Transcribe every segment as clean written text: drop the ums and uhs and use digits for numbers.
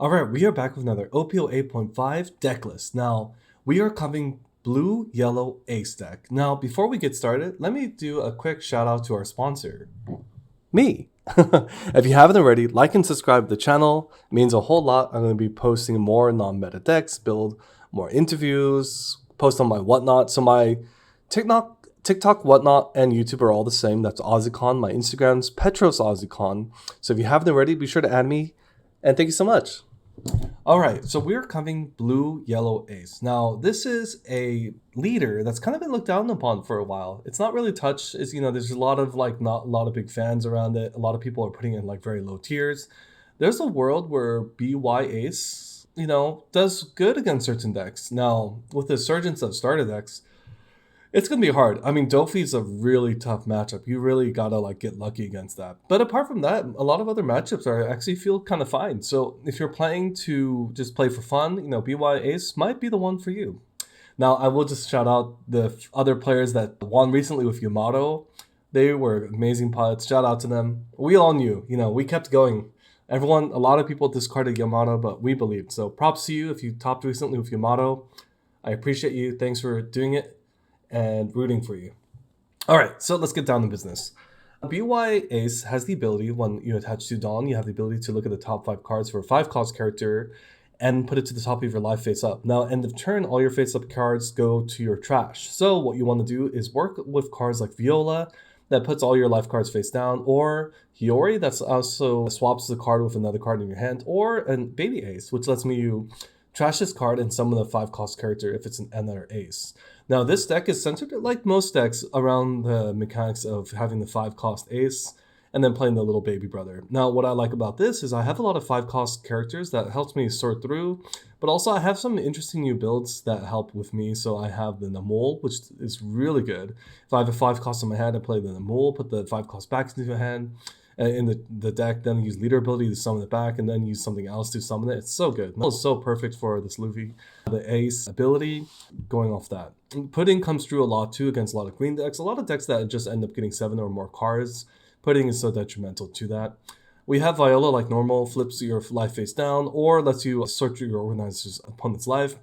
Alright, we are back with another OP08.5 deck list. Now, we are covering blue, yellow, ace deck. Now, before we get started, let me do a quick shout out to our sponsor, me. If you haven't already, like and subscribe to the channel. It means a whole lot. I'm going to be posting more non-meta decks, build more interviews, post on my whatnot. So my TikTok, whatnot, and YouTube are all the same. That's AussieCon. My Instagram's Petros AussieCon. So if you haven't already, be sure to add me. And thank you so much. Alright, so we're covering blue, yellow, ace. Now, this is a leader that's kind of been looked down upon for a while. It's not really touched. It's, there's a lot of not a lot of big fans around it. A lot of people are putting it in very low tiers. There's a world where BYAce, does good against certain decks. Now, with the surgence of starter decks, it's going to be hard. I mean, Doflamingo's a really tough matchup. You really got to get lucky against that. But apart from that, a lot of other matchups actually feel kind of fine. So if you're playing to just play for fun, BYAce might be the one for you. Now, I will just shout out the other players that won recently with Yamato. They were amazing pilots. Shout out to them. We all knew, we kept going. A lot of people discarded Yamato, but we believed. So props to you if you topped recently with Yamato. I appreciate you. Thanks for doing it and rooting for you. Alright, so let's get down to business. BYAce has the ability, when you attach to Dawn, you have the ability to look at the top 5 cards for a 5-cost character and put it to the top of your life face up. Now, end of turn, all your face up cards go to your trash. So what you want to do is work with cards like Viola, that puts all your life cards face down, or Hiyori, that's also swaps the card with another card in your hand, or BYAce, which lets you trash this card and summon a 5-cost character if it's another ace. Now, this deck is centered, like most decks, around the mechanics of having the 5-cost ace and then playing the little baby brother. Now, what I like about this is I have a lot of 5-cost characters that helps me sort through, but also I have some interesting new builds that help with me. So I have the Namul, which is really good. If I have a 5-cost in my hand, I play the Namul, put the 5-cost back into my hand, in the deck, then use leader ability to summon it back, and then use something else to summon it. It's so good. It's so perfect for this Luffy. The ace ability, going off that. Pudding comes through a lot too against a lot of green decks. A lot of decks that just end up getting 7 or more cards. Pudding is so detrimental to that. We have Viola, like normal, flips your life face down, or lets you sort through your organizer's opponent's life.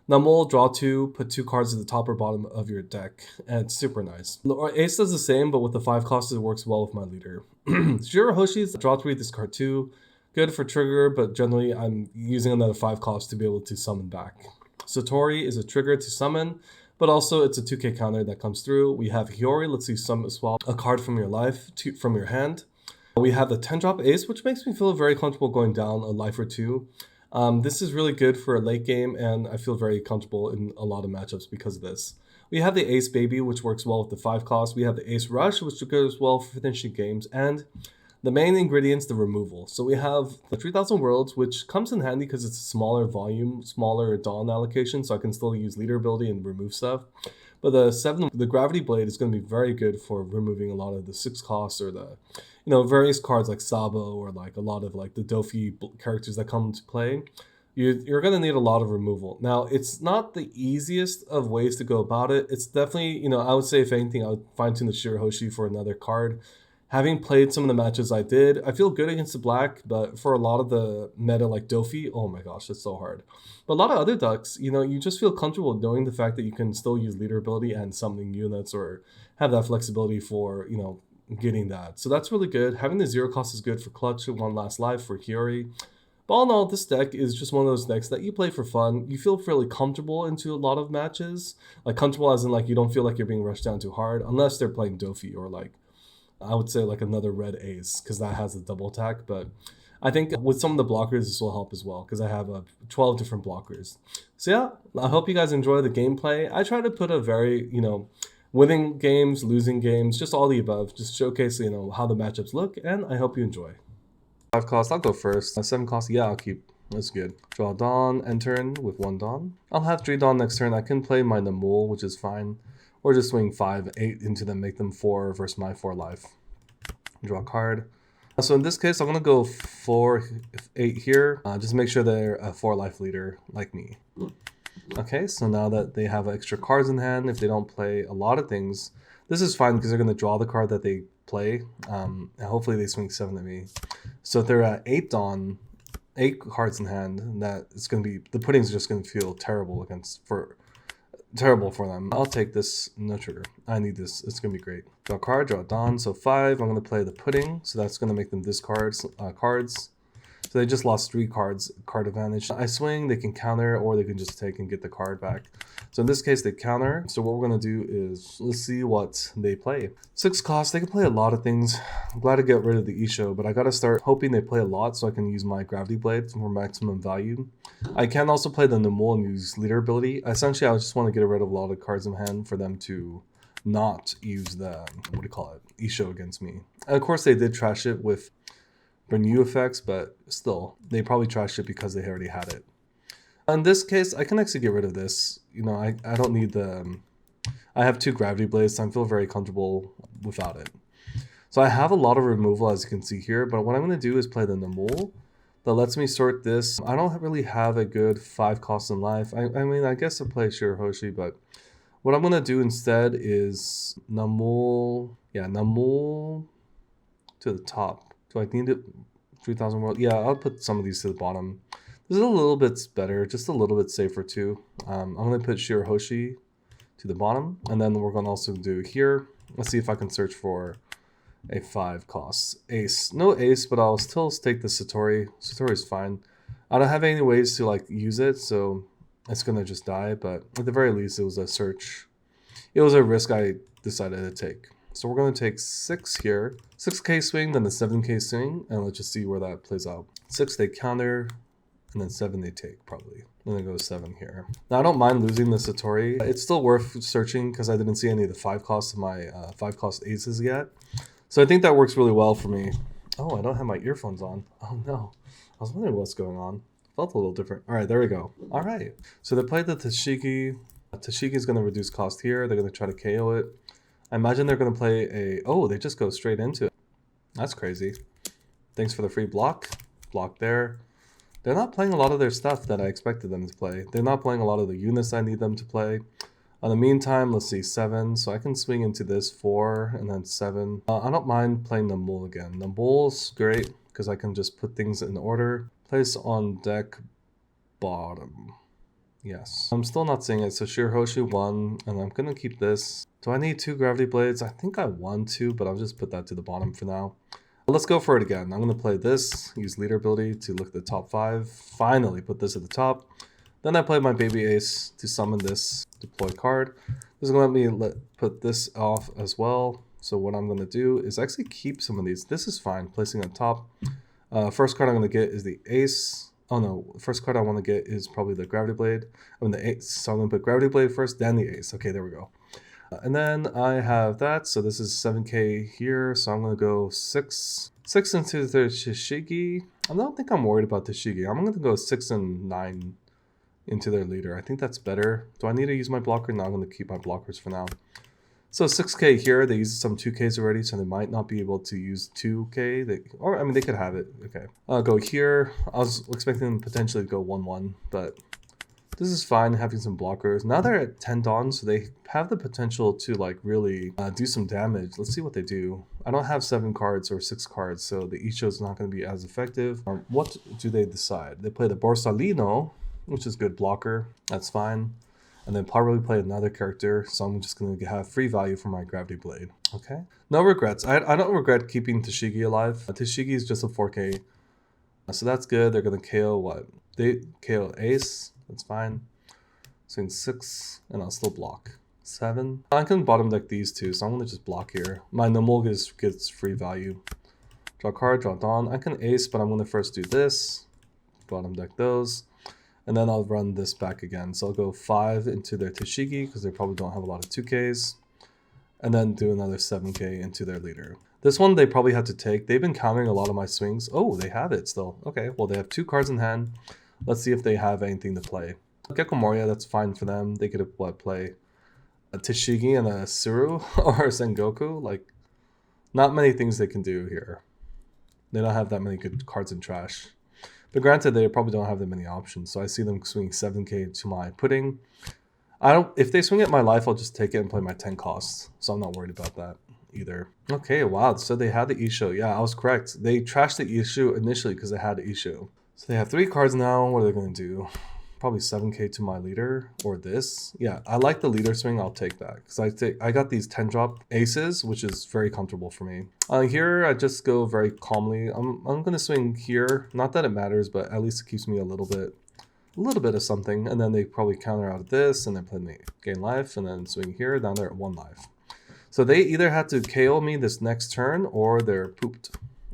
Namul, draw 2, put 2 cards at the top or bottom of your deck, and it's super nice. Ace does the same, but with the 5 cost, it works well with my leader. Shirahoshi's draw 3, discard 2. Good for trigger, but generally I'm using another 5 cost to be able to summon back. Satori is a trigger to summon, but also it's a 2k counter that comes through. We have Hiyori, lets you swap a card from your life from your hand. We have the 10-drop ace, which makes me feel very comfortable going down a life or 2. This is really good for a late game, and I feel very comfortable in a lot of matchups because of this. We have the Ace Baby, which works well with the 5 cost. We have the Ace Rush, which goes well for finishing games. And the main ingredients, the removal. So we have the 3000 Worlds, which comes in handy because it's a smaller volume, smaller Dawn allocation, so I can still use leader ability and remove stuff. But the Gravity Blade is going to be very good for removing a lot of the 6 costs or the various cards like Sabo or a lot of the Dofi characters that come into play. You're going to need a lot of removal. Now, it's not the easiest of ways to go about it. It's definitely, I would say if anything, I would fine-tune the Shirahoshi for another card. Having played some of the matches I did, I feel good against the black, but for a lot of the meta like Dofi, oh my gosh, it's so hard. But a lot of other decks, you just feel comfortable knowing the fact that you can still use leader ability and summoning units or have that flexibility for, getting that. So that's really good. Having the 0 cost is good for clutch one last life for Hiyori. But all in all, this deck is just one of those decks that you play for fun. You feel fairly comfortable into a lot of matches. Comfortable as in you don't feel like you're being rushed down too hard, unless they're playing Dofi or I would say another red ace, because that has a double attack. But I think with some of the blockers, this will help as well, because I have 12 different blockers. So yeah, I hope you guys enjoy the gameplay. I try to put a very, winning games, losing games, just all the above, just showcase, how the matchups look, and I hope you enjoy. 5 cost, I'll go first. 7 cost, yeah, I'll keep. That's good. Draw Dawn, end turn with 1 Dawn. I'll have 3 Dawn next turn. I can play my Namul, which is fine. Or just swing 5, 8 into them, make them 4 versus my 4 life. Draw a card. So in this case, I'm going to go 4, 8 here. Just make sure they're a 4 life leader like me. Okay, so now that they have extra cards in hand, if they don't play a lot of things, this is fine because they're going to draw the card that they play. And hopefully they swing 7 at me. So if they're at 8 Dawn, 8 cards in hand, and that it's going to be, the pudding's just going to feel terrible for them. I'll take this, no trigger. I need this, it's going to be great. Draw a card, draw a Dawn, so 5, I'm going to play the pudding, so that's going to make them discard cards. So they just lost 3 cards, card advantage. I swing, they can counter, or they can just take and get the card back. So in this case, they counter. So what we're going to do is, let's see what they play. 6 cost, they can play a lot of things. I'm glad to get rid of the Isho, but I got to start hoping they play a lot so I can use my Gravity Blade for maximum value. I can also play the Nomul and use leader ability. Essentially, I just want to get rid of a lot of cards in hand for them to not use the, Isho against me. And of course, they did trash it with renew effects, but still, they probably trashed it because they already had it. In this case, I can actually get rid of this. You know, I don't need the... I have 2 Gravity Blades, so I feel very comfortable without it. So I have a lot of removal, as you can see here, but what I'm going to do is play the Nomul. That lets me sort this. I don't really have a good 5 cost in life. I mean, I guess I'll play Shirahoshi, but what I'm going to do instead is Nomul... Yeah, Nomul to the top. Do I need it? 3,000 world? Yeah, I'll put some of these to the bottom. This is a little bit better, just a little bit safer too. I'm going to put Shirahoshi to the bottom, and then we're going to also do here. Let's see if I can search for a 5 cost. Ace. No ace, but I'll still take the Satori. Satori's fine. I don't have any ways to like use it, so it's going to just die, but at the very least, it was a search. It was a risk I decided to take. So we're going to take 6 here, 6k swing, then the 7k swing, and let's just see where that plays out. 6 they counter, and then 7 they take, probably. Then they go 7 here. Now I don't mind losing the Satori. It's still worth searching because I didn't see any of the 5 costs of my 5 cost aces yet. So I think that works really well for me. Oh, I don't have my earphones on. Oh no. I was wondering what's going on. Felt a little different. All right, there we go. All right. So they played the Tashigi. Tashigi is going to reduce cost here. They're going to try to KO it. I imagine they're going to play a... Oh, they just go straight into it. That's crazy. Thanks for the free block. Block there. They're not playing a lot of their stuff that I expected them to play. They're not playing a lot of the units I need them to play. In the meantime, let's see, 7. So I can swing into this 4 and then 7. I don't mind playing the Mole again. The Mole's great because I can just put things in order. Place on deck bottom. Yes. I'm still not seeing it. So Shirahoshi 1, and I'm going to keep this. Do I need 2 Gravity Blades? I think I want to, but I'll just put that to the bottom for now. Let's go for it again. I'm going to play this, use leader ability to look at the top 5. Finally put this at the top. Then I play my BYAce to summon this deploy card. This is going to let me put this off as well. So what I'm going to do is actually keep some of these. This is fine, placing on top. First card I'm going to get is the ace. Oh no, first card I want to get is probably the Gravity Blade. I mean the ace. So I'm going to put Gravity Blade first, then the ace. Okay, there we go. And then I have that. So this is 7k here. So I'm going to go 6 into the Tashigi. I don't think I'm worried about Tashigi. I'm going to go 6 and 9 into their leader. I think that's better. Do I need to use my blocker? No, I'm going to keep my blockers for now. So 6k here. They used some 2ks already, so they might not be able to use 2k. I mean, they could have it. Okay. I'll go here. I was expecting them potentially to go 1-1, but this is fine having some blockers. Now they're at 10 dawns, so they have the potential to like really do some damage. Let's see what they do. I don't have 7 cards or 6 cards, so the Isho is not going to be as effective. What do they decide? They play the Borsalino, which is good blocker. That's fine. And then probably play another character, so I'm just going to have free value for my Gravity Blade. Okay. No regrets. I don't regret keeping Tashigi alive. Tashigi is just a 4k. So that's good. They're going to KO what? They KO Ace. That's fine. Swing 6, and I'll still block. 7. I can bottom deck these two, so I'm going to just block here. My Nomul gets free value. Draw a card, draw Dawn. I can ace, but I'm going to first do this. Bottom deck those. And then I'll run this back again. So I'll go 5 into their Tashigi, because they probably don't have a lot of 2Ks. And then do another 7K into their leader. This one they probably have to take. They've been countering a lot of my swings. Oh, they have it still. Okay, well they have 2 cards in hand. Let's see if they have anything to play. Gecko Moria, that's fine for them. They could play a Tashigi and a Suru or a Sengoku. Like, not many things they can do here. They don't have that many good cards in trash. But granted, they probably don't have that many options. So I see them swinging 7k to my pudding. If they swing at my life, I'll just take it and play my 10 costs. So I'm not worried about that either. Okay, wow. So they had the Isho. Yeah, I was correct. They trashed the Isho initially because they had the Isho. So they have 3 cards now. What are they going to do? Probably 7k to my leader or this. Yeah, I like the leader swing. I'll take that because I got these 10 drop aces, which is very comfortable for me. Here I just go very calmly. I'm gonna swing here. Not that it matters, but at least it keeps me a little bit of something. And then they probably counter out of this, and then play me gain life, and then swing here. Down there at 1 life. So they either have to KO me this next turn or they're pooped.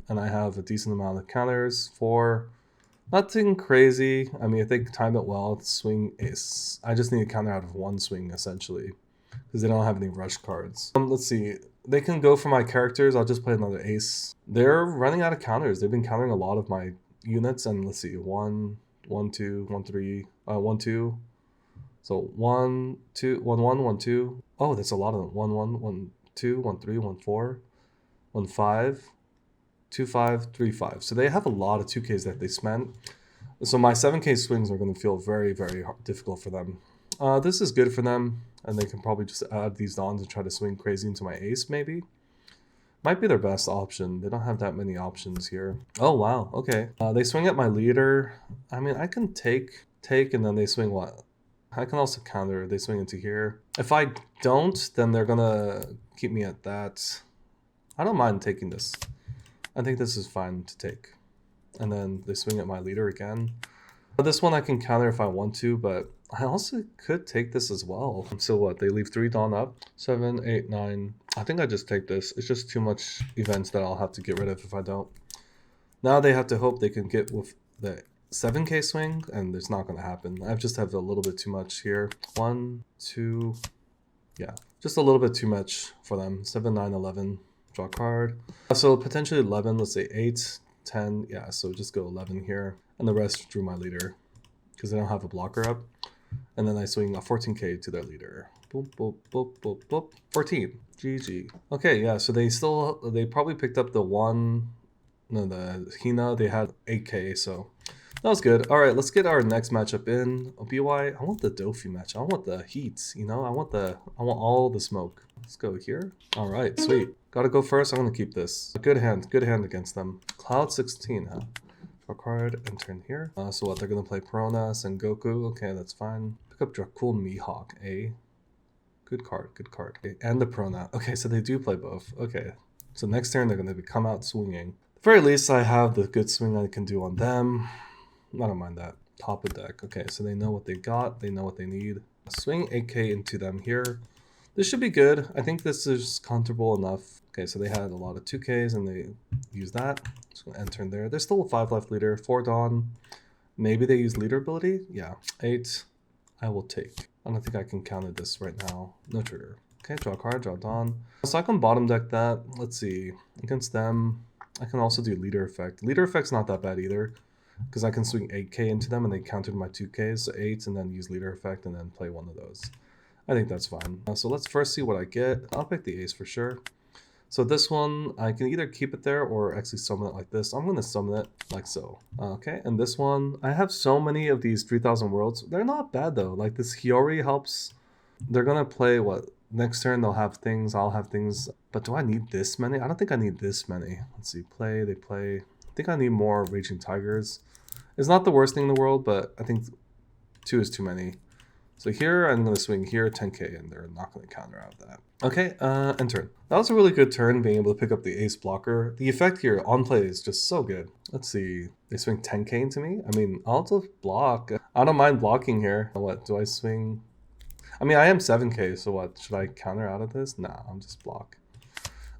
And I have a decent amount of counters for. Nothing crazy. I mean, if they time it well, swing ace. I just need to counter out of 1 swing, essentially. Because they don't have any rush cards. Let's see. They can go for my characters. I'll just play another ace. They're running out of counters. They've been countering a lot of my units. And let's see. 1, 1, 2, 1, 3, 1, 2. So 1, 2, 1, 1, 1, 2. Oh, that's a lot of them. 1, 1, 1, 2, 1, 3, 1, 4, 1, 5. 2, 5, 3, 5. So they have a lot of 2Ks that they spent. So my 7K swings are going to feel very, very difficult for them. This is good for them, and they can probably just add these dons and try to swing crazy into my ace, maybe. Might be their best option. They don't have that many options here. Oh, wow. Okay. They swing at my leader. I mean, I can take, and then they swing what? I can also counter. They swing into here. If I don't, then they're going to keep me at that. I don't mind taking this. I think this is fine to take. And then they swing at my leader again. But this one I can counter if I want to, but I also could take this as well. So what? They leave 3 Dawn up. 7, 8, 9. I think I just take this. It's just too much events that I'll have to get rid of if I don't. Now they have to hope they can get with the 7K swing, and it's not going to happen. I just have a little bit too much here. 1, 2, yeah. Just a little bit too much for them. 7, 9, 11. Draw a card. So potentially 11, let's say 8, 10. Yeah, so just go 11 here. And the rest drew my leader because they don't have a blocker up. And then I swing a 14k to their leader. Boop, boop, boop, boop, boop. 14. GG. Okay, yeah, so they probably picked up the Hina. They had 8k, so that was good. All right, let's get our next matchup in. BY, I want the Dofi match. I want the heat, you know? I want all the smoke. Let's go here. All right, sweet. Gotta go first. I'm gonna keep this. Good hand against them. Cloud 16, huh? Draw a card and turn here. So what? They're gonna play Peronas and Goku. Okay, that's fine. Pick up Dracul Mihawk. Good card. Okay, and the Perona. Okay, so they do play both. Okay, so next turn they're gonna come out swinging. At the very least, I have the good swing I can do on them. I don't mind that. Top of deck. Okay, so they know what they got. They know what they need. Swing 8k into them here. This should be good. I think this is comfortable enough. Okay, so they had a lot of 2Ks and they used that. Just gonna enter in there. There's still a 5 life leader. 4 Dawn. Maybe they use leader ability. Yeah. 8. I will take. I don't think I can counter this right now. No trigger. Okay, draw a card, draw Dawn. So I can bottom deck that. Let's see. Against them, I can also do leader effect. Leader effect's not that bad either, because I can swing 8k into them and they countered my 2ks, so 8, and then use leader effect and then play one of those. I think that's fine. So let's first see what I get. I'll pick the ace for sure. So this one, I can either keep it there or actually summon it like this. I'm going to summon it like so. Okay, and this one, I have so many of these 3000 worlds. They're not bad though. Like this Hiyori helps. They're going to play what? Next turn they'll have things, I'll have things. But do I need this many? I don't think I need this many. Let's see, they play. I think I need more Raging Tigers. It's not the worst thing in the world, but I think 2 is too many. So here, I'm going to swing here, 10k, and they're not going to counter out of that. Okay, end turn. That was a really good turn, being able to pick up the ace blocker. The effect here on play is just so good. Let's see. They swing 10k into me? I mean, I'll just block. I don't mind blocking here. What, do I swing? I mean, I am 7k, so what? Should I counter out of this? Nah, I'm just block.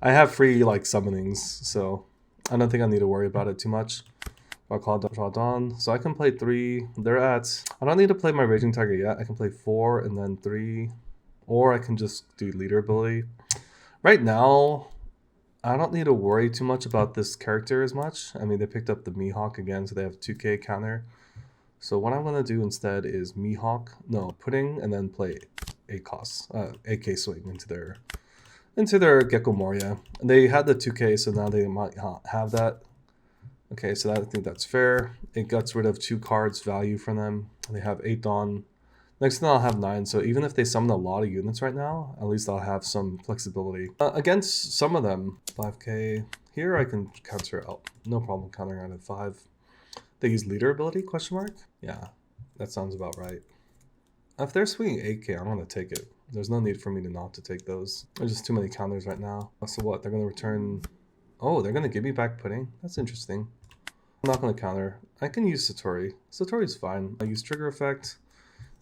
I have free, like, summonings, so I don't think I need to worry about it too much. I'll call draw Dawn. So I can play 3. They're at... I don't need to play my Raging Tiger yet. I can play 4 and then 3. Or I can just do leader ability. Right now, I don't need to worry too much about this character as much. I mean, they picked up the Mihawk again, so they have 2k counter. So what I'm going to do instead is Mihawk... No, Pudding, and then play AK swing into their Gecko Moria. They had the 2k, so now they might have that. Okay, so I think that's fair. It gets rid of 2 cards value from them. They have 8 Dawn. Next thing I'll have 9, so even if they summon a lot of units right now, at least I'll have some flexibility. Against some of them, 5k. Here I can counter out. No problem countering out at 5. They use leader ability, question mark? Yeah, that sounds about right. If they're swinging 8k, I'm going to take it. There's no need for me to not to take those. There's just too many counters right now. So what? They're going to return... Oh, they're going to give me back pudding? That's interesting. I'm not going to counter. I can use Satori. Satori's fine. I use trigger effect.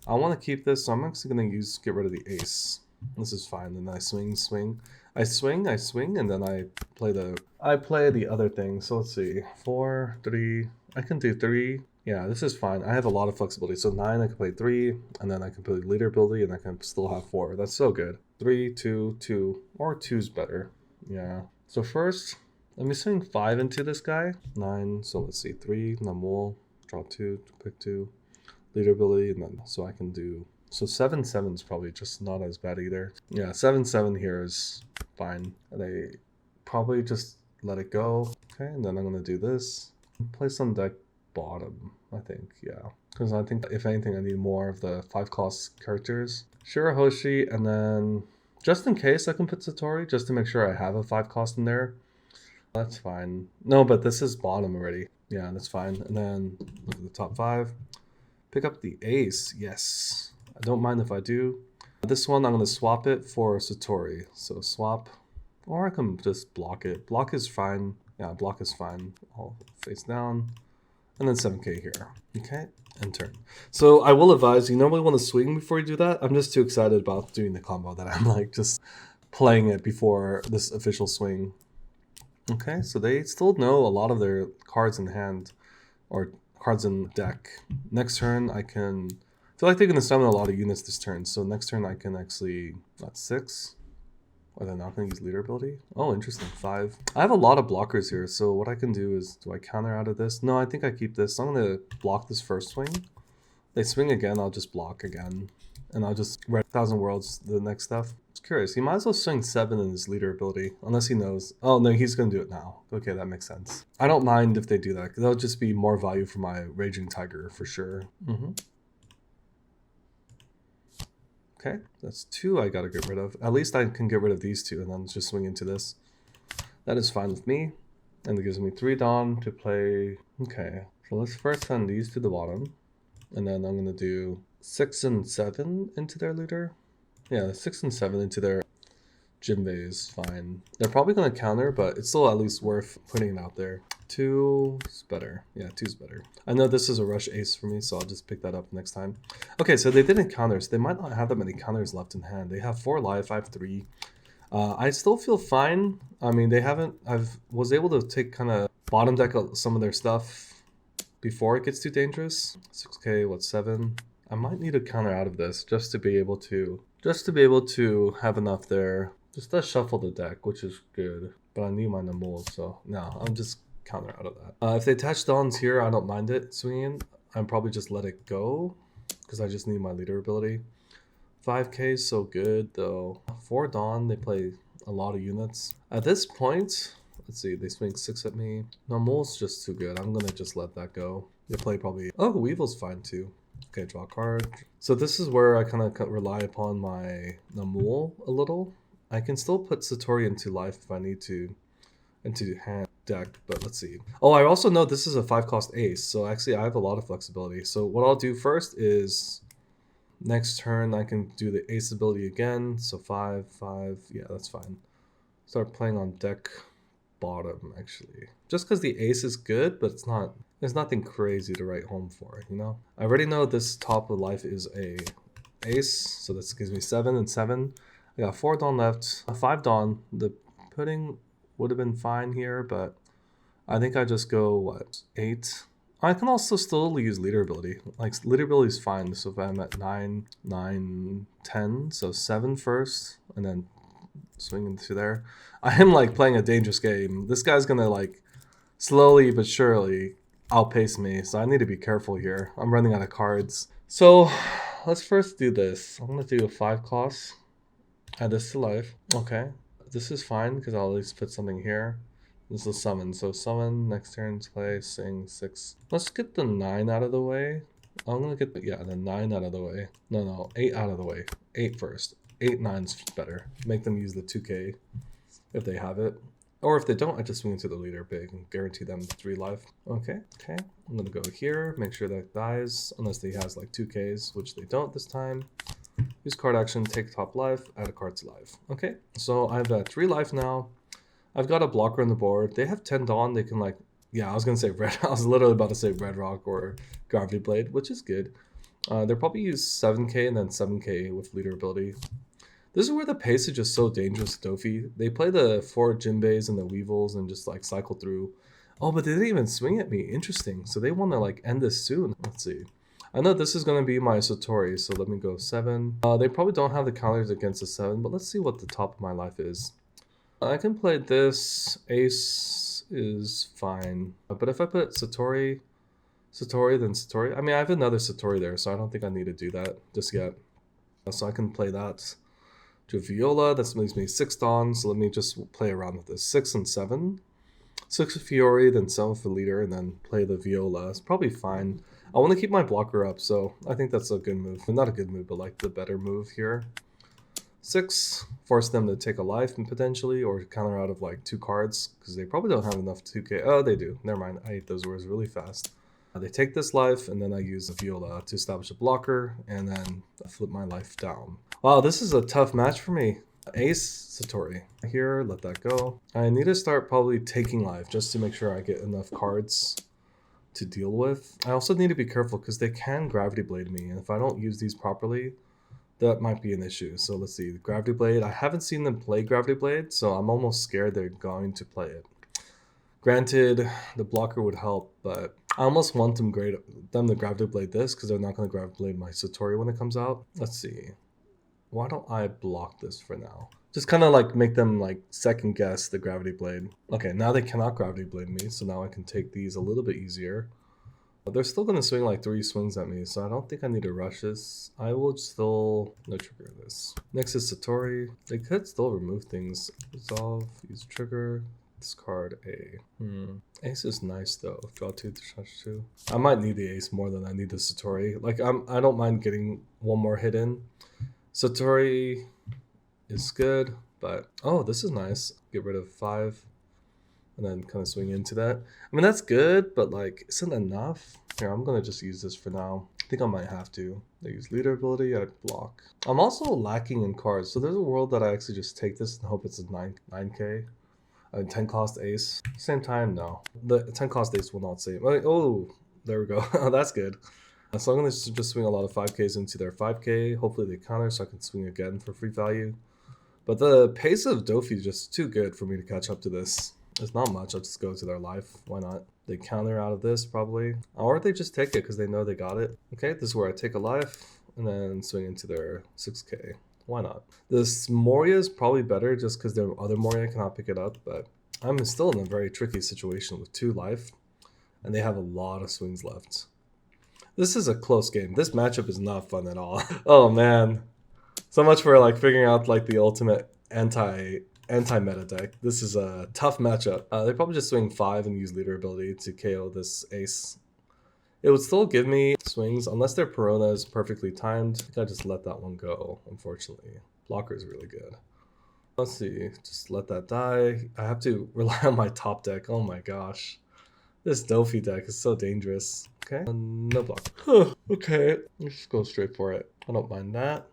I want to keep this, so I'm actually going to get rid of the ace. This is fine. Then I swing. I swing, and then I play the other thing. So let's see. 4, 3. I can do 3. Yeah, this is fine. I have a lot of flexibility. So 9, I can play 3, and then I can play leader ability, and I can still have 4. That's so good. 3, 2, 2, or 2's better. Yeah. So first, let me swing 5 into this guy. 9. So let's see. 3, Namul, draw 2, pick 2. Leader ability, and then so I can do so 7/7 is probably just not as bad either. Yeah, 7/7 here is fine. They probably just let it go. Okay, and then I'm gonna do this. Place on deck bottom, I think, yeah. Because I think if anything I need more of the 5-cost characters. Shirahoshi, and then just in case I can put Satori, just to make sure I have a 5-cost in there. That's fine. No, but this is bottom already. Yeah, that's fine. And then look at the top 5. Pick up the ace, yes. I don't mind if I do. This one, I'm going to swap it for Satori. So swap, or I can just block it. Block is fine. Yeah, block is fine. I'll face down. And then 7k here. Okay, and turn. So I will advise, you normally want to swing before you do that. I'm just too excited about doing the combo that I'm like just playing it before this official swing. Okay, so they still know a lot of their cards in hand, or cards in deck. Next turn I can... I feel like they're going to summon a lot of units this turn, so next turn I can actually... That's 6. Or they're not going to use leader ability? Oh, interesting. 5. I have a lot of blockers here, so what I can do is... Do I counter out of this? No, I think I keep this. I'm going to block this first swing. They swing again, I'll just block again. And I'll just read 1,000 Worlds, the next stuff. It's curious. He might as well swing 7 in his leader ability, unless he knows. Oh, no, he's going to do it now. Okay, that makes sense. I don't mind if they do that, because that'll just be more value for my Raging Tiger, for sure. Okay, that's 2 I got to get rid of. At least I can get rid of these 2, and then just swing into this. That is fine with me. And it gives me 3 Dawn to play. Okay, so let's first send these to the bottom. And then I'm going to do 6 and 7 into their leader. Yeah, 6 and 7 into their Jinbei is fine. They're probably going to counter, but it's still at least worth putting it out there. 2 is better. Yeah, 2 is better. I know this is a rush ace for me, so I'll just pick that up next time. Okay, so they didn't counter, so they might not have that many counters left in hand. They have 4 life, I have 3. I still feel fine. I mean, they haven't... was able to take kind of bottom deck some of their stuff before it gets too dangerous. 6k, what, 7? I might need a counter out of this just to be able to have enough there. Just to shuffle the deck, which is good. But I need my Namul, so no, I'm just counter out of that. If they attach Dawns here, I don't mind it swinging. I'd probably just let it go because I just need my leader ability. 5k is so good though. 4 Dawn, they play a lot of units. At this point, let's see, they swing 6 at me. Namul's just too good. I'm gonna just let that go. They play probably... Oh, Weevil's fine too. Okay, draw a card. So this is where I kind of rely upon my Namul a little. I can still put Satori into life if I need to, into hand deck, but let's see. Oh, I also know this is a 5-cost ace, so actually I have a lot of flexibility. So what I'll do first is next turn I can do the ace ability again. So 5, 5, yeah, that's fine. Start playing on deck bottom actually. Just because the ace is good, but it's not... There's nothing crazy to write home for, you know? I already know this top of life is a ace, so this gives me 7 and 7. I got 4 Dawn left, 5 Dawn. The pudding would have been fine here, but I think I just go, what, 8? I can also still use leader ability. Like, leader ability is fine, so if I'm at 9, 9, 10, so 7 first, and then swing into there. I am, like, playing a dangerous game. This guy's gonna, like, slowly but surely outpace me, so I need to be careful here. I'm running out of cards. So let's first do this. I'm gonna do a 5-cost. Add this to life. Okay, this is fine because I'll at least put something here. This is summon. So summon, next turn, play, sing, 6. Let's get the 9 out of the way. I'm gonna get the 9 out of the way. No, 8 out of the way. 8 first. 8, 9's better. Make them use the 2k if they have it. Or if they don't, I just swing into the leader big and guarantee them 3 life. Okay. I'm gonna go here, make sure that dies, unless he has like 2Ks, which they don't this time. Use card action, take top life, add a card to life. Okay, so I have 3 life now. I've got a blocker on the board. They have 10 Dawn. They can like, yeah, I was gonna say red. I was literally about to say Red Rock or Gravity Blade, which is good. They'll probably use 7K and then 7K with leader ability. This is where the pace is just so dangerous with Dofi. They play the 4 Jinbeis and the Weevils and just like cycle through. Oh, but they didn't even swing at me. Interesting. So they want to like end this soon. Let's see. I know this is going to be my Satori, so let me go 7. They probably don't have the counters against the 7, but let's see what the top of my life is. I can play this. Ace is fine. But if I put Satori, then Satori. I mean, I have another Satori there, so I don't think I need to do that just yet. So I can play that to Viola. That leaves me 6 Dawn, so let me just play around with this. 6 and 7. 6 with Fiori, then 7 for leader, and then play the Viola. It's probably fine. I want to keep my blocker up, so I think that's a good move. Not a good move, but like the better move here. 6, force them to take a life potentially, or counter out of like 2 cards, because they probably don't have enough 2K. Oh, they do. Never mind. I ate those words really fast. They take this life, and then I use the Viola to establish a blocker, and then I flip my life down. Wow, this is a tough match for me. Ace, Satori. Here, let that go. I need to start probably taking life, just to make sure I get enough cards to deal with. I also need to be careful, because they can Gravity Blade me, and if I don't use these properly, that might be an issue. So let's see, Gravity Blade. I haven't seen them play Gravity Blade, so I'm almost scared they're going to play it. Granted, the blocker would help, but I almost want them to Gravity Blade this, because they're not going to Gravity Blade my Satori when it comes out. Let's see. Why don't I block this for now? Just kind of like make them like second guess the Gravity Blade. Okay, now they cannot Gravity Blade me, so now I can take these a little bit easier. But they're still going to swing like 3 swings at me, so I don't think I need to rush this. I will still no trigger this. Next is Satori. They could still remove things. Resolve, use trigger, discard A. Ace is nice though. Draw 2, charge 2. I might need the Ace more than I need the Satori. Like I don't mind getting one more hit in. Satori is good, but oh, this is nice. Get rid of 5 and then kind of swing into that. I mean, that's good, but like, isn't enough? Here, I'm gonna just use this for now. I think I might have to. I use leader ability, I block. I'm also lacking in cards, so there's a world that I actually just take this and hope it's a 9K. 10 cost ace. Same time, no. The 10 cost ace will not save. Oh, there we go. That's good. So I'm going to just swing a lot of 5Ks into their 5K. Hopefully they counter so I can swing again for free value. But the pace of Dofi is just too good for me to catch up to this. It's not much. I'll just go to their life. Why not? They counter out of this probably. Or they just take it because they know they got it. Okay, this is where I take a life and then swing into their 6K. Why not? This Moria is probably better just because their other Moria cannot pick it up. But I'm still in a very tricky situation with 2 life. And they have a lot of swings left. This is a close game. This matchup is not fun at all. Oh man. So much for like figuring out like the ultimate anti-meta deck. This is a tough matchup. They probably just swing 5 and use leader ability to KO this ace. It would still give me swings unless their Perona is perfectly timed. I think I just let that one go, unfortunately. Blocker is really good. Let's see, just let that die. I have to rely on my top deck. Oh my gosh. This Dofi deck is so dangerous. Okay, no block. Okay, let's just go straight for it. I don't mind that.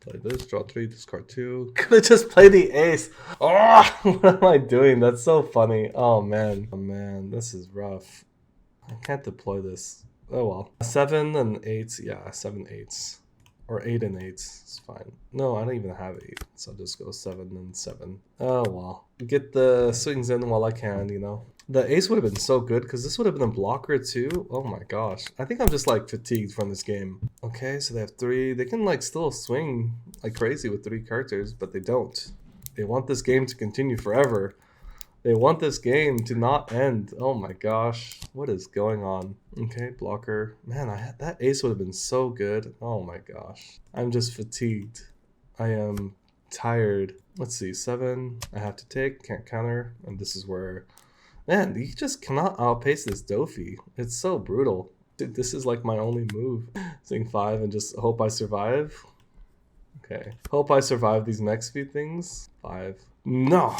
Play this, draw 3, discard 2. Could've just played the ace. Oh, what am I doing? That's so funny. Oh man. Oh man, this is rough. I can't deploy this. Oh well. 7 and 8s, yeah, 7 8s. Or 8 and 8s, it's fine. No, I don't even have 8, so I'll just go 7 and 7. Oh well. Get the swings in while I can, you know. The ace would have been so good because this would have been a blocker too. Oh my gosh. I think I'm just like fatigued from this game. Okay, so they have 3. They can like still swing like crazy with 3 characters, but they don't. They want this game to continue forever. They want this game to not end. Oh my gosh. What is going on? Okay, blocker. Man, that ace would have been so good. Oh my gosh. I'm just fatigued. I am tired. Let's see. 7. I have to take. Can't counter. And this is where... Man, you just cannot outpace this Dofi. It's so brutal. Dude, this is like my only move. Swing 5 and just hope I survive. Okay. Hope I survive these next few things. 5. No.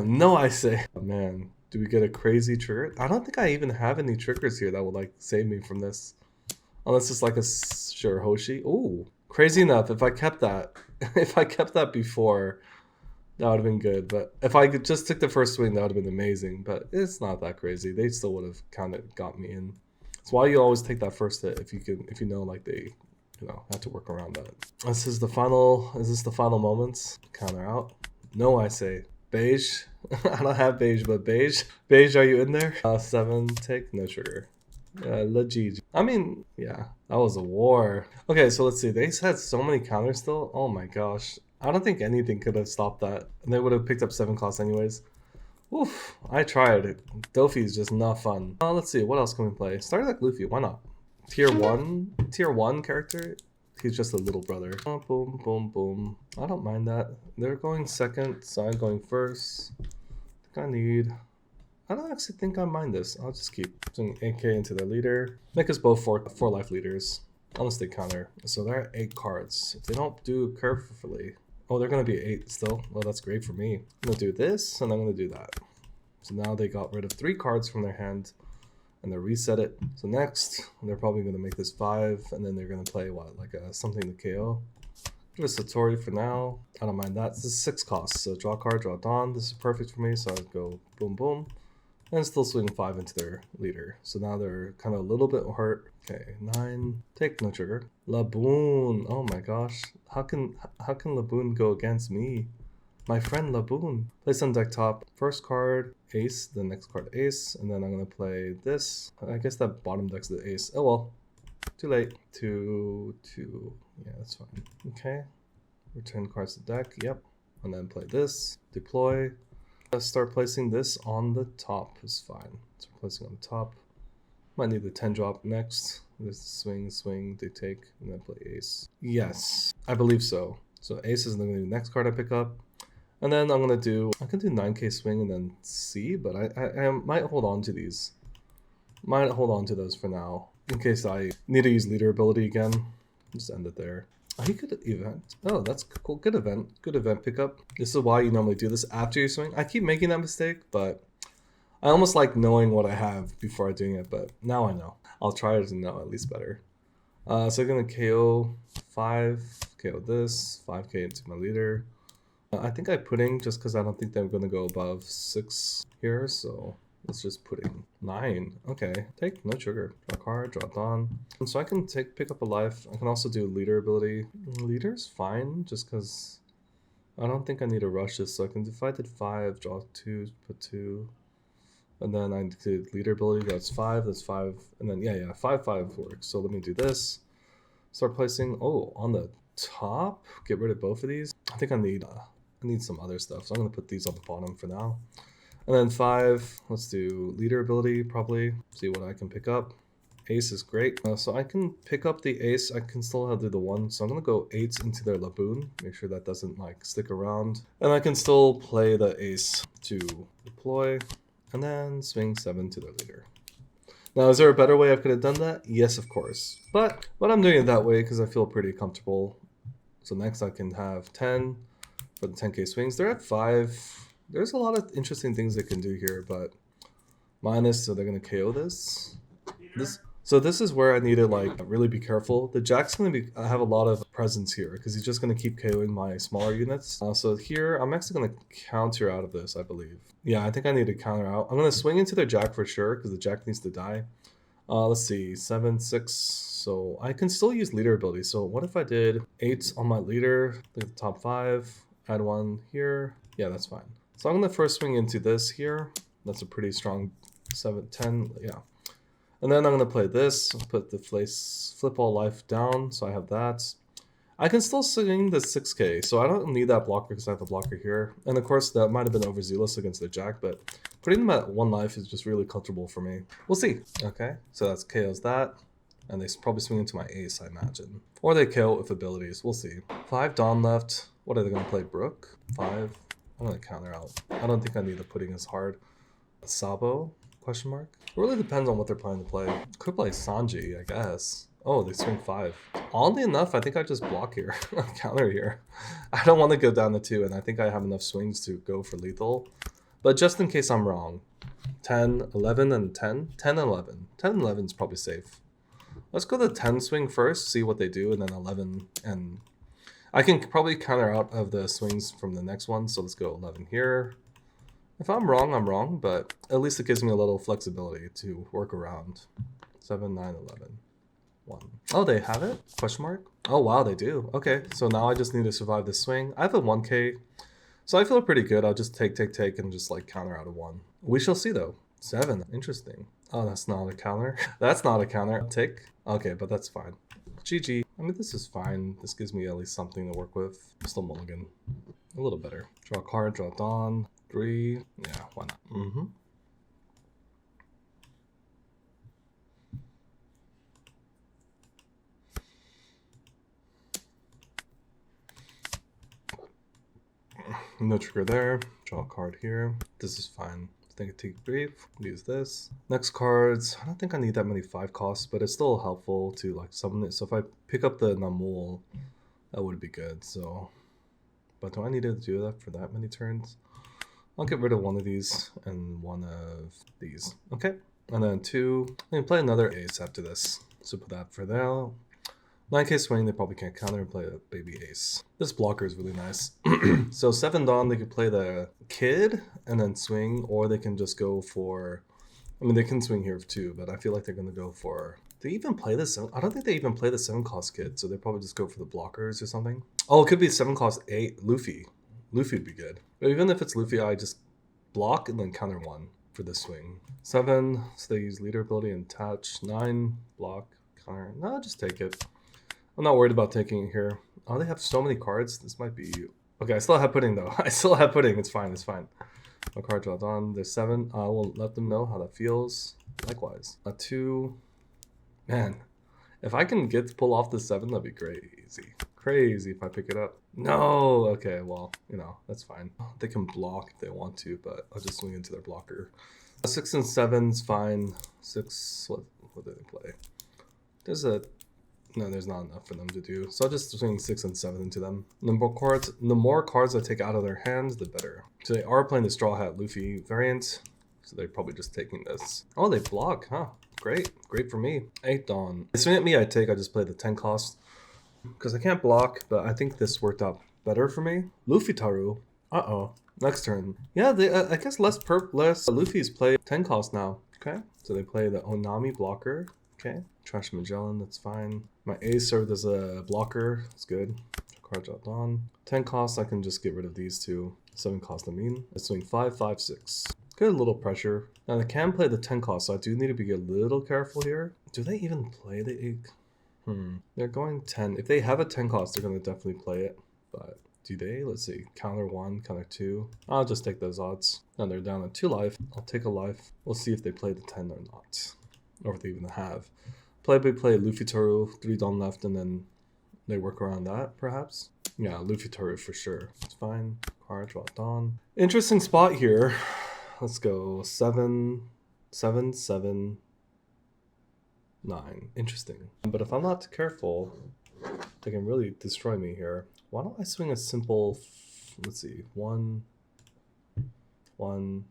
No, I say. Oh, man. Do we get a crazy trigger? I don't think I even have any triggers here that would like save me from this. Unless it's like a sure Hoshi. Ooh. Crazy enough, if I kept that, if I kept that before, that would have been good. But if I could just took the first swing, that would have been amazing. But it's not that crazy. They still would have kind of got me in. That's why you always take that first hit if you know like they have to work around that. This is the final. Is this the final moments? Counter out. No, I say beige. I don't have beige, but beige. Beige, are you in there? 7. Take no trigger. Legit. I mean, yeah, that was a war. Okay, so let's see. They had so many counters still. Oh my gosh. I don't think anything could have stopped that. And they would have picked up 7 costs anyways. Oof, I tried. Dofy is just not fun. Let's see, what else can we play? Started like Luffy, why not? Tier 1 character. He's just a little brother. Oh, boom, boom, boom. I don't mind that. They're going second, so I'm going first. I don't actually think I mind this. I'll just keep doing AK into the leader. Make us both 4 life leaders. Unless they counter. So they're at 8 cards. If they don't do carefully. Oh, they're going to be 8 still. Well, that's great for me. I'm going to do this, and I'm going to do that. So now they got rid of 3 cards from their hand, and they reset it. So next, they're probably going to make this 5, and then they're going to play, what, like something to KO? Give us Satori for now. I don't mind that. This is 6 costs. So draw card, draw Dawn. This is perfect for me, so I'd go boom, boom. And still swing 5 into their leader. So now they're kind of a little bit hurt. Okay, 9. Take no trigger. Laboon. Oh my gosh. How can Laboon go against me? My friend Laboon. Place on deck top. First card, ace. The next card, ace. And then I'm going to play this. I guess that bottom deck's the ace. Oh well. Too late. 2. Yeah, that's fine. Okay. Return cards to deck. Yep. And then play this. Deploy. Start placing this on the top is fine. Start placing on the top. Might need the 10 drop next. There's the swing, they take, and then play ace. Yes, I believe so. So ace is going to be the next card I pick up. And then I can do 9k swing and then C, but I might hold on to these. Might hold on to those for now. In case I need to use leader ability again. Just end it there. He could event. Oh, that's cool. Good event. Good event pickup. This is why you normally do this after you swing. I keep making that mistake, but I almost like knowing what I have before doing it, but now I know. I'll try to know at least better. So I'm going to KO 5, KO this, 5k into my leader. I think I'm putting just because I don't think they're going to go above 6 here, so let's just put in 9. Okay, take no trigger. Draw card, draw Dawn. And so I can pick up a life. I can also do leader ability. Leader's fine, just because I don't think I need to rush this. So I can, if I did 5, draw 2, put 2. And then I did leader ability, that's 5, and then yeah, 5 works. So let me do this. Start placing, on the top, get rid of both of these. I think I need some other stuff, so I'm gonna put these on the bottom for now. And then 5, let's do leader ability, probably, see what I can pick up. Ace is great, so I can pick up the ace, I can still do the 1, so I'm gonna go 8 into their Laboon, make sure that doesn't like stick around. And I can still play the ace to deploy. And then swing 7 to their leader. Now, is there a better way I could have done that? Yes, of course. But I'm doing it that way because I feel pretty comfortable. So next I can have 10 for the 10k swings. They're at 5. There's a lot of interesting things they can do here, but minus, so they're going to KO this. So this is where I need to like really be careful. The Jack's going to have a lot of presence here because he's just going to keep KOing my smaller units. So here, I'm actually going to counter out of this, I believe. Yeah, I think I need to counter out. I'm going to swing into their Jack for sure because the Jack needs to die. Let's see, 7, 6. So I can still use leader ability. So what if I did 8 on my leader, the top 5, add 1 here. Yeah, that's fine. So I'm going to first swing into this here. That's a pretty strong 7, 10, yeah. And then I'm going to play this, put the flip all life down, so I have that. I can still swing the 6k, so I don't need that blocker because I have the blocker here. And of course, that might have been overzealous against the Jack, but putting them at 1 life is just really comfortable for me. We'll see. Okay, so that's KO's that. And they probably swing into my ace, I imagine. Or they KO with abilities, we'll see. 5 Dawn left. What are they going to play? Brook? 5. I'm going to counter out. I don't think I need the pudding as hard. Sabo? Question mark? It really depends on what they're planning to play. Could play Sanji, I guess. Oh, they swing 5. Oddly enough, I think I just block here. Counter here. I don't want to go down to 2, and I think I have enough swings to go for lethal. But just in case I'm wrong, 10, 11, and 10? 10 and 11. 10 and 11 is probably safe. Let's go the 10 swing first, see what they do, and then 11. And I can probably counter out of the swings from the next one, so let's go 11 here. If I'm wrong, I'm wrong, but at least it gives me a little flexibility to work around. 7, 9, 11. 1. Oh, they have it? Question mark? Oh, wow, they do. Okay, so now I just need to survive this swing. I have a 1k, so I feel pretty good. I'll just take, and just like counter out of 1. We shall see though. 7. Interesting. Oh, that's not a counter. That's not a counter. Take. Okay, but that's fine. GG. I mean, this is fine. This gives me at least something to work with. Still mulligan. A little better. Draw a card, draw Dawn. 3. Yeah, why not? Mm-hmm. No trigger there. Draw a card here. This is fine. Take brief. Use this. Next cards. I don't think I need that many 5 costs, but it's still helpful to like summon it. So if I pick up the Namul, that would be good. So, but do I need to do that for that many turns? I'll get rid of one of these and one of these. Okay. And then 2. I can play another ace after this. So put that for now. 9k swing, they probably can't counter and play a baby ace. This blocker is really nice. So 7 Dawn, they could play the kid and then swing, or they can just go for... I mean, they can swing here too, but I feel like they're going to go for... They even play this? I don't think they even play the 7 cost kid, so they probably just go for the blockers or something. Oh, it could be 7 cost 8 Luffy. Luffy would be good. But even if it's Luffy, I just block and then counter 1 for the swing. 7, so they use leader ability and touch. 9, block, counter. No, just take it. I'm not worried about taking it here. Oh, they have so many cards. This might be... Okay, I still have pudding, though. I still have pudding. It's fine. It's fine. My card draws on. There's 7. I will let them know how that feels. Likewise. A 2. Man, if I can get to pull off the 7, that'd be crazy. Crazy if I pick it up. No! Okay, well, you know, that's fine. They can block if they want to, but I'll just swing into their blocker. 6 and 7's fine. 6... What do they play? There's a... No, there's not enough for them to do. So I'll just swing 6 and 7 into them. The more cards I take out of their hands, the better. So they are playing the Straw Hat Luffy variant. So they're probably just taking this. Oh, they block, huh? Great. Great for me. 8 Dawn. They swing at me, I take. I just play the 10 cost. Because I can't block, but I think this worked out better for me. Luffy Taru. Uh-oh. Next turn. Yeah, they, I guess less Luffy's play 10 cost now. Okay. So they play the Onami blocker. Okay. Trash Magellan, that's fine. My ace served as a blocker. That's good. Card dropped on. 10 cost, I can just get rid of these two. 7 cost, I mean. I swing 5, 5, 6. Good little pressure. Now they can play the 10 cost, so I do need to be a little careful here. Do they even play the 8? They're going 10. If they have a 10 cost, they're going to definitely play it. But do they? Let's see. Counter 1, counter 2. I'll just take those odds. Now they're down at 2 life. I'll take a life. We'll see if they play the 10 or not. Or if they even have. Play Luffy Toru, 3 Dawn left, and then they work around that, perhaps? Yeah, Luffy Toru for sure. It's fine. Card, draw Dawn. Interesting spot here. Let's go 7, 7, 7, 9. Interesting. But if I'm not careful, they can really destroy me here. Why don't I swing a simple, let's see, 1, 1,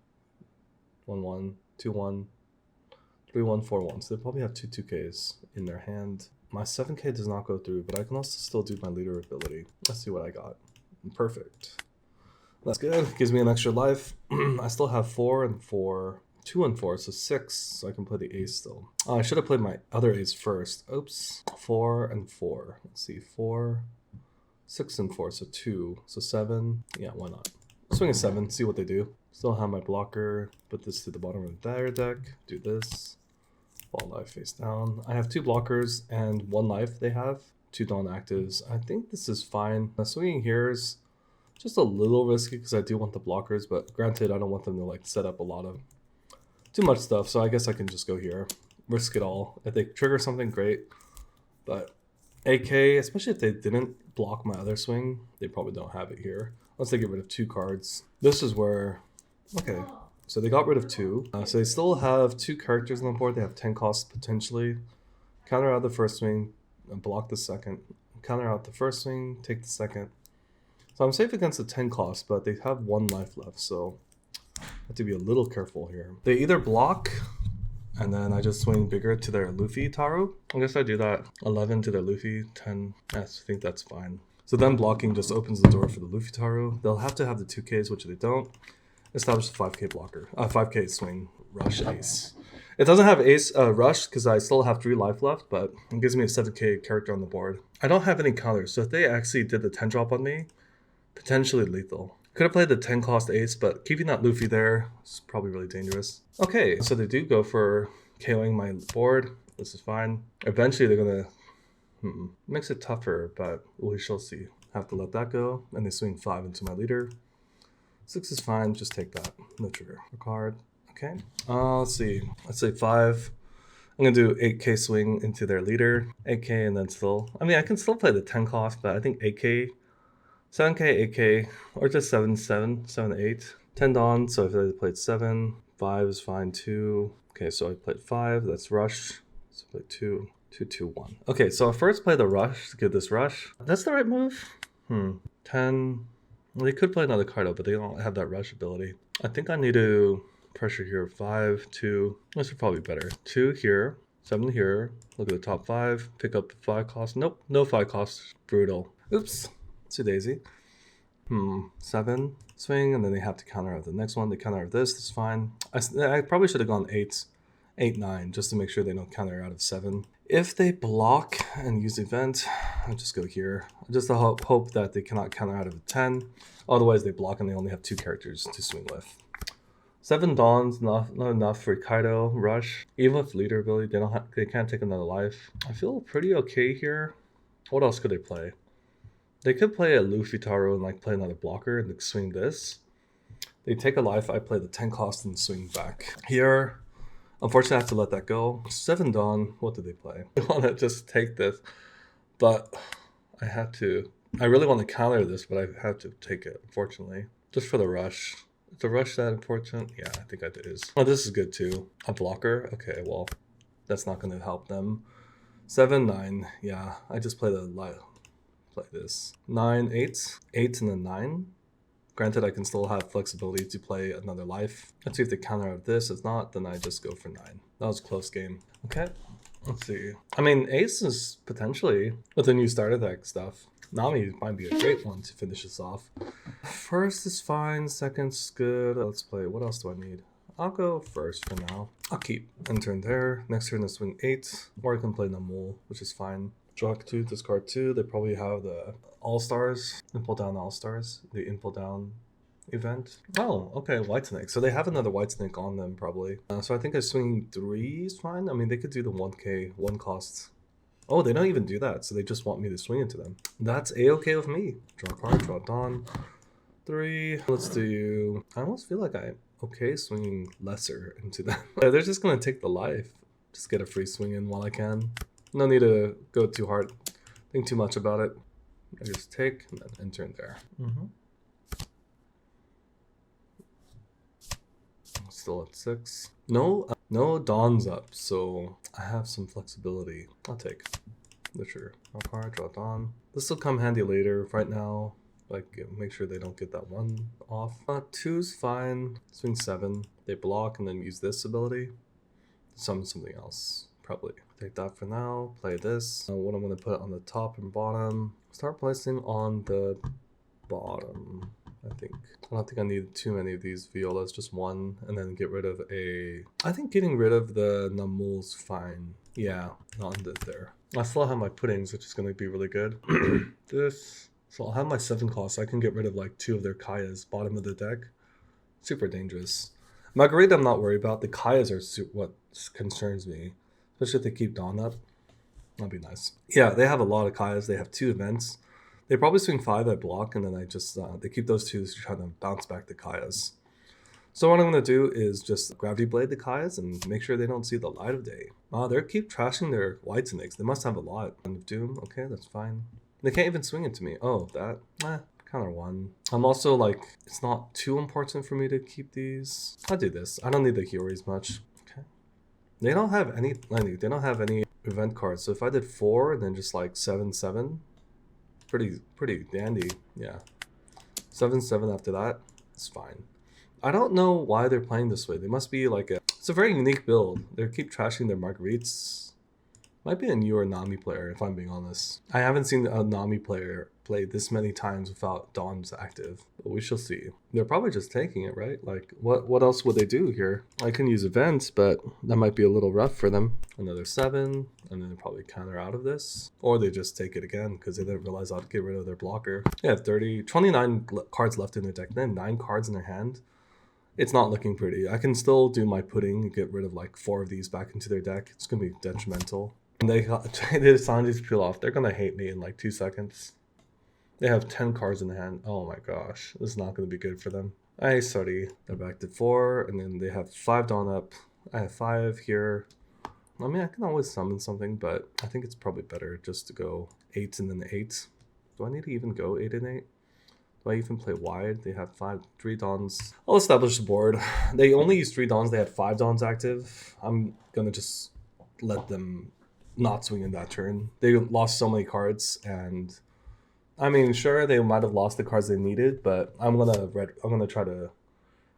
1, 1, 2, 1. 3, 1, 4, 1. So they probably have 2 2Ks in their hand. My 7K does not go through, but I can also still do my leader ability. Let's see what I got. Perfect. That's good. Gives me an extra life. I still have 4 and 4. 2 and 4, so 6. So I can play the ace still. Oh, I should have played my other ace first. Oops. 4 and 4. Let's see. 4, 6 and 4. So 2. So 7. Yeah, why not? Swing a 7. See what they do. Still have my blocker. Put this to the bottom of their deck. Do this. Fall life face down. I have 2 blockers and 1 life they have. 2 Dawn actives. I think this is fine. Swinging here is just a little risky because I do want the blockers, but granted I don't want them to like set up a lot of too much stuff, so I guess I can just go here. Risk it all. If they trigger something, great. But AK, especially if they didn't block my other swing, they probably don't have it here. Once they get rid of 2 cards. This is where... Okay. So they got rid of 2. So they still have 2 characters on the board. They have 10 costs potentially. Counter out the first swing, and block the second. Counter out the first swing, take the second. So I'm safe against the 10 cost, but they have 1 life left, so I have to be a little careful here. They either block, and then I just swing bigger to their Luffy Taro. I guess I do that. 11 to their Luffy, 10. Yes, I think that's fine. So then blocking just opens the door for the Luffy Taro. They'll have to have the 2Ks, which they don't. Establish the 5K blocker. 5K swing, rush, ace. It doesn't have ace rush because I still have 3 life left, but it gives me a 7K character on the board. I don't have any counters, so if they actually did the 10 drop on me, potentially lethal. Could have played the 10 cost ace, but keeping that Luffy there is probably really dangerous. Okay, so they do go for KOing my board. This is fine. Eventually they're gonna makes it tougher, but we shall see. Have to let that go, and they swing 5 into my leader. 6 is fine, just take that. No trigger. A card. Okay. Let's see. Let's say 5. I'm gonna do 8K swing into their leader. 8K and then still. I mean, I can still play the 10 cost, but I think 8K, 7K, 8K, or just 7, 7, 7, 8. 10 Dawn, so if I played 7, 5 is fine too. Okay, so I played 5, that's rush. So I played 2, 2, 2, 1. Okay, so I first play the rush to get this rush. That's the right move? 10. Well, they could play another card out, but they don't have that rush ability. I think I need to pressure here. 5, 2. This would probably be better. 2 here, 7 here. Look at the top 5. Pick up the 5 cost. Nope, no 5 cost. Brutal. Oops. Too daisy. 7. Swing, and then they have to counter out the next one. They counter out this. That's fine. I probably should have gone 8, 8, 9, just to make sure they don't counter out of 7. If they block and use event, I'll just go here. Just to hope that they cannot counter out of a 10. Otherwise, they block and they only have 2 characters to swing with. 7 Dawns, not enough for Kaido rush. Even with leader ability, they can't take another life. I feel pretty okay here. What else could they play? They could play a Luffy Taro and like play another blocker and like, swing this. They take a life. I play the 10 cost and swing back here. Unfortunately, I have to let that go. 7 Dawn, what did they play? I want to just take this, but I had to. I really want to counter this, but I have to take it, unfortunately. Just for the rush. Is the rush that important? Yeah, I think it is. Oh, this is good too. A blocker? Okay, well, that's not going to help them. 7, 9. Yeah, I just play this. 9, 8. 8 and then 9. Granted, I can still have flexibility to play another life. Let's see if they counter out this. If not, then I just go for 9. That was a close game. Okay, let's see. I mean, Ace is potentially, with the new starter deck stuff, Nami might be a great one to finish this off. First is fine, second's good. Let's play, what else do I need? I'll go first for now. I'll keep end turn there. Next turn is swing 8, or I can play Namul, which is fine. Draw 2, discard 2. They probably have the All-Stars, Impel Down All-Stars, the Impel Down event. Oh, okay, Whitesnake. So they have another Whitesnake on them, probably. So I think a swing 3 is fine. I mean, they could do the 1K, 1 cost. Oh, they don't even do that, so they just want me to swing into them. That's A-okay with me. Draw card, draw Dawn. 3. Let's do... I almost feel like I'm okay swinging lesser into them. They're just going to take the life. Just get a free swing in while I can. No need to go too hard, think too much about it. I just take and then enter in there. Still at 6. No Dawn's up, so I have some flexibility. I'll take. Sure. Draw card, draw Dawn. This will come handy later. Right now, like make sure they don't get that 1 off. 2's fine. Swing 7. They block and then use this ability. Summon something else. Probably. Take that for now. Play this. What I'm going to put on the top and bottom. Start placing on the bottom, I think. I don't think I need too many of these violas. Just 1. And then get rid of a... I think getting rid of the Namul's fine. Yeah, not in there. I still have my puddings, which is going to be really good. This. So I'll have my 7 costs. I can get rid of like 2 of their Kayas. Bottom of the deck. Super dangerous. Margarita I'm not worried about. The Kayas are what concerns me. Especially if they keep Dawn up. That'd be nice. Yeah, they have a lot of Kayas. They have 2 events. They probably swing 5 at block, and then I just, they keep those 2 to try to bounce back the Kayas. So what I'm going to do is just Gravity Blade the Kayas and make sure they don't see the light of day. They keep trashing their Whitesnakes. They must have a lot. End of Doom. Okay, that's fine. They can't even swing into me. Oh, that? Counter 1. I'm also like, it's not too important for me to keep these. I'll do this. I don't need the Hioris much. Okay. They don't have any event cards. So if I did 4 and then just like 7-7, pretty dandy. Yeah, 7-7 after that, it's fine. I don't know why they're playing this way. They must be like it's a very unique build. They keep trashing their Marguerites. Might be a newer Nami player, if I'm being honest. I haven't seen a Nami player play this many times without Dawn's active, but we shall see. They're probably just taking it, right? Like, what else would they do here? I can use events, but that might be a little rough for them. Another 7, and then they probably counter out of this. Or they just take it again, because they didn't realize I'd get rid of their blocker. They have 29 cards left in their deck, then 9 cards in their hand. It's not looking pretty. I can still do my pudding and get rid of like 4 of these back into their deck. It's going to be detrimental. And they decided to peel off. They're going to hate me in like 2 seconds. They have 10 cards in the hand. Oh my gosh. This is not going to be good for them. Sorry. They're back to 4. And then they have 5 Dawn up. I have 5 here. I mean, I can always summon something, but I think it's probably better just to go 8 and then 8. Do I need to even go 8 and 8? Do I even play wide? They have 3 Dawns. I'll establish the board. They only use 3 Dawns. They had 5 Dawns active. I'm going to just let them not swing in that turn. They lost so many cards, and I mean, sure, they might have lost the cards they needed, but I'm gonna try to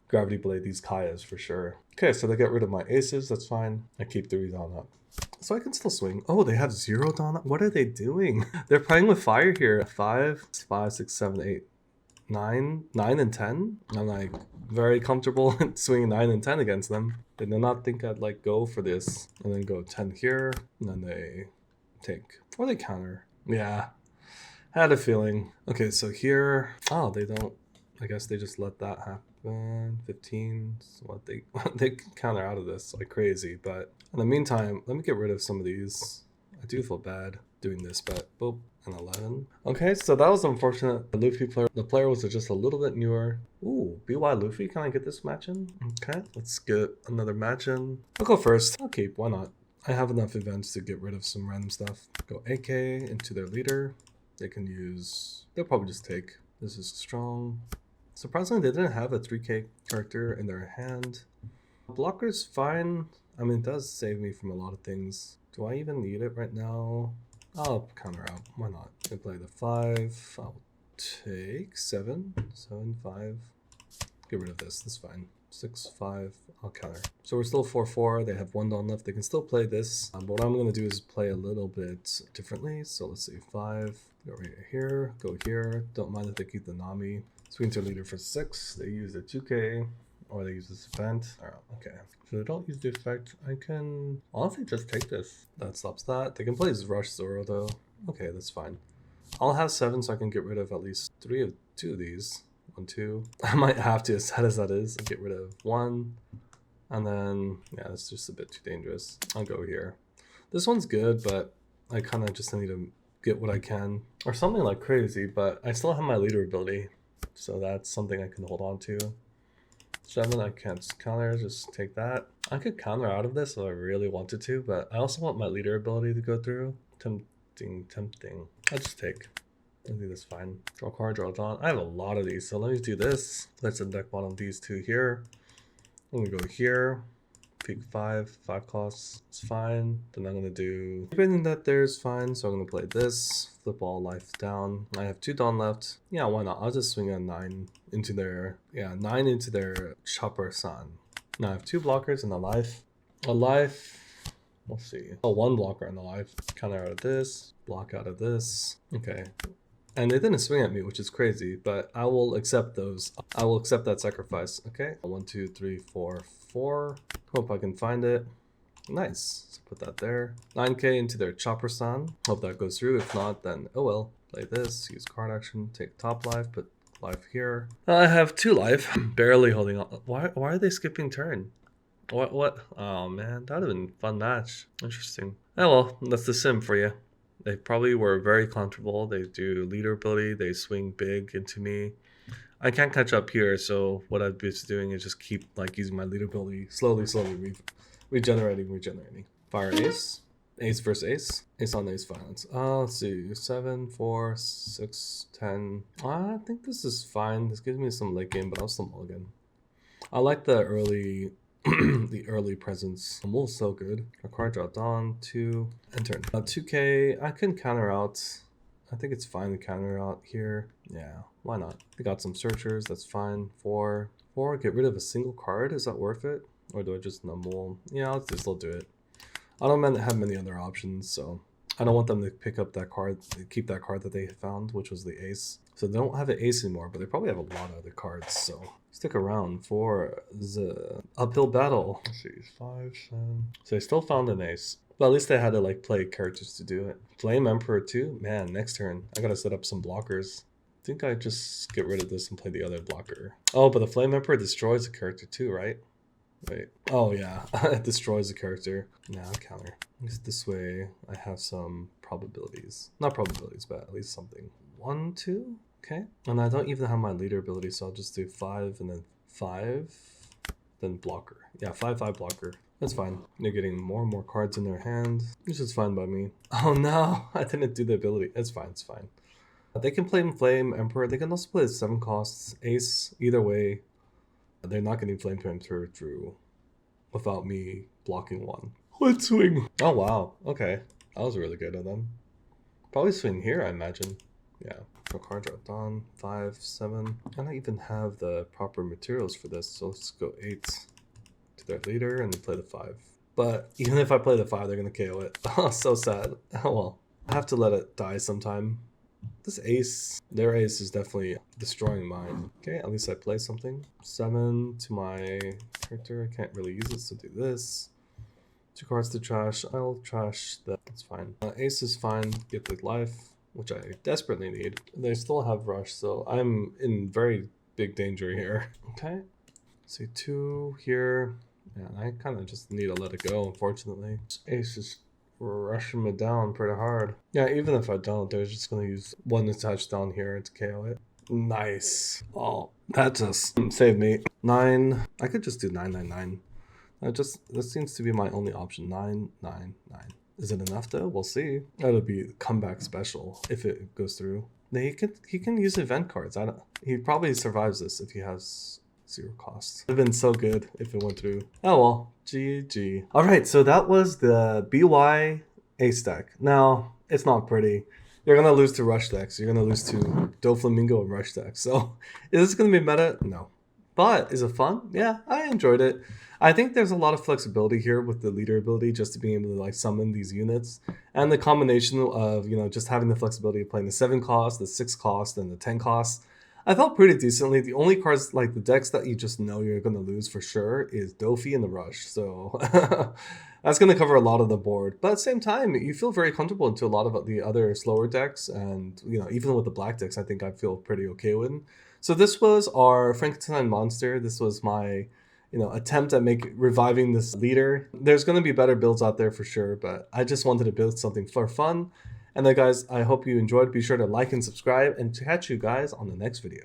Gravity Blade these Kayas for sure. Okay, so they get rid of my aces. That's fine. I keep 3 Dawn up, so I can still swing. Oh, they have 0 Dawn up. What are they doing? They're playing with fire here. 5, 6, 7, 8, 9, 9, and 10. I'm like very comfortable swinging 9 and 10 against them. They did not think I'd like go for this, and then go 10 here, and then they take, or they counter. Yeah, had a feeling. Okay, so here, oh, they don't. I guess they just let that happen. 15. So what they can counter out of this like crazy. But in the meantime, let me get rid of some of these. I do feel bad doing this, but boop, and 11. Okay, so that was unfortunate. The Luffy player, the player was just a little bit newer. Ooh, BY Luffy, can I get this match in? Okay, let's get another match in. I'll go first. I'll keep, why not? I have enough events to get rid of some random stuff. Go AK into their leader. They can use, they'll probably just take. This is strong. Surprisingly, they didn't have a 3K character in their hand. Blocker's fine. I mean, it does save me from a lot of things. Do I even need it right now? I'll counter out. Why not? I play the 5. I'll take 7. 7, 5. Get rid of this. That's fine. 6, 5. I'll counter. So we're still 4-4. They have 1 Dawn left. They can still play this. But what I'm going to do is play a little bit differently. So let's see. 5. Go right here. Go here. Don't mind if they keep the Nami. Swing to leader for 6. They use the 2K. Or they use this event. Alright, okay. So they don't use the effect. I can honestly just take this. That stops that. They can play Rush Zoro though. Okay, that's fine. I'll have 7 so I can get rid of at least 2 of these. 1, 2. I might have to, as sad as that is, get rid of 1. And then, yeah, that's just a bit too dangerous. I'll go here. This one's good, but I kind of just need to get what I can. Or something like crazy, but I still have my leader ability. So that's something I can hold on to. 7, I can't counter, just take that. I could counter out of this if I really wanted to, but I also want my leader ability to go through. Tempting. I'll just take. I think that's fine. Draw card, draw Dawn. I have a lot of these, so let me do this. Let's deck bottom these 2 here. I'm gonna go here. Peak 5 costs. It's fine. Then I'm gonna do everything that there's fine. So I'm gonna play this. Flip all life down. I have 2 Dawn left. Yeah, why not? I'll just swing a 9 into their 9 into their Chopper San. Now I have 2 blockers and a life. A life. We'll see. Oh, 1 blocker and a life. Counter out of this. Block out of this. Okay. And they didn't swing at me, which is crazy, but I will accept those. I will accept that sacrifice. Okay. 1, 2, 3, 4, 4. Hope I can find it. Nice. So put that there. 9K into their Chopper San. Hope that goes through. If not, then oh well. Play this. Use card action. Take top life. Put life here. I have 2 life. Barely holding on. Why are they skipping turn? What? Oh man, that would have been a fun match. Interesting. Oh well, that's the sim for you. They probably were very comfortable. They do leader ability. They swing big into me. I can't catch up here, so what I'd be doing is just keep like using my leader ability slowly, regenerating. Fire ace. Ace versus ace. Ace on ace violence. Let's see. 7, 4, 6, 10. I think this is fine. This gives me some late game, but I'll still mulligan. I like the early the early presence. Mul so good. A card draw Dawn, 2, and turn. 2k, I can counter out. I think it's fine to counter out here. Yeah, why not? They got some searchers, that's fine. 4, get rid of a single card, is that worth it? Or do I just Mul? Yeah, I'll still do it. I don't have many other options, so I don't want them to pick up that card, keep that card that they found, which was the ace. So they don't have an ace anymore, but they probably have a lot of other cards, so stick around for the uphill battle. Let's see, 5, 7. So they still found an ace. But at least they had to like play characters to do it. Flame Emperor too? Man, next turn, I gotta set up some blockers. I think I just get rid of this and play the other blocker. Oh, but the Flame Emperor destroys a character too, right? Wait. Oh yeah, it destroys the character. Now counter. This way I have some probabilities. Not probabilities, but at least something. 1, 2. Okay. And I don't even have my leader ability, so I'll just do 5 and then 5. Then blocker. Yeah, 5, 5 blocker. That's fine. They're getting more and more cards in their hand, which is fine by me. Oh no, I didn't do the ability. It's fine, it's fine. They can play Flame Emperor. They can also play 7 costs. Ace. Either way, they're not getting Flame Emperor through without me blocking 1. Let's swing. Oh wow. Okay. That was really good of them. Probably swing here, I imagine. Yeah. So card drop Dawn, 5, 7. I don't even have the proper materials for this, so let's go 8 to their leader and then play the 5. But even if I play the 5, they're gonna KO it. Oh, so sad. Oh well. I have to let it die sometime. This ace, their ace is definitely destroying mine. Okay, at least I play something. 7 to my character. I can't really use it, so do this. 2 cards to trash. I'll trash that. That's fine. Ace is fine. Get the life, which I desperately need. They still have rush, so I'm in very big danger here. Okay. See 2 here. Yeah, I kind of just need to let it go, unfortunately. Ace is rushing me down pretty hard. Yeah, even if I don't, they're just going to use 1 attached down here to KO it. Nice. Oh, that just saved me. 9. I could just do 9, 9, 9. That seems to be my only option. 9, 9, 9. Is it enough though? We'll see. That'll be comeback special if it goes through. He can use event cards. He probably survives this if he has 0 cost. It'd have been so good if it went through. Oh well, GG. All right, so that was the BYAce deck. Now it's not pretty. You're gonna lose to rush decks. You're gonna lose to Doflamingo and rush decks. So is this gonna be meta? No. But is it fun? Yeah, I enjoyed it. I think there's a lot of flexibility here with the leader ability, just to be able to like summon these units, and the combination of just having the flexibility of playing the 7 cost, the 6 cost, and the 10 cost. I felt pretty decently. The only cards, like the decks that you just know you're going to lose for sure, is Dofi and the Rush. So that's going to cover a lot of the board. But at the same time, you feel very comfortable into a lot of the other slower decks. And, even with the black decks, I think I feel pretty okay with. So this was our Frankenstein monster. This was my, attempt at reviving this leader. There's going to be better builds out there for sure, but I just wanted to build something for fun. And then guys, I hope you enjoyed. Be sure to like and subscribe, and catch you guys on the next video.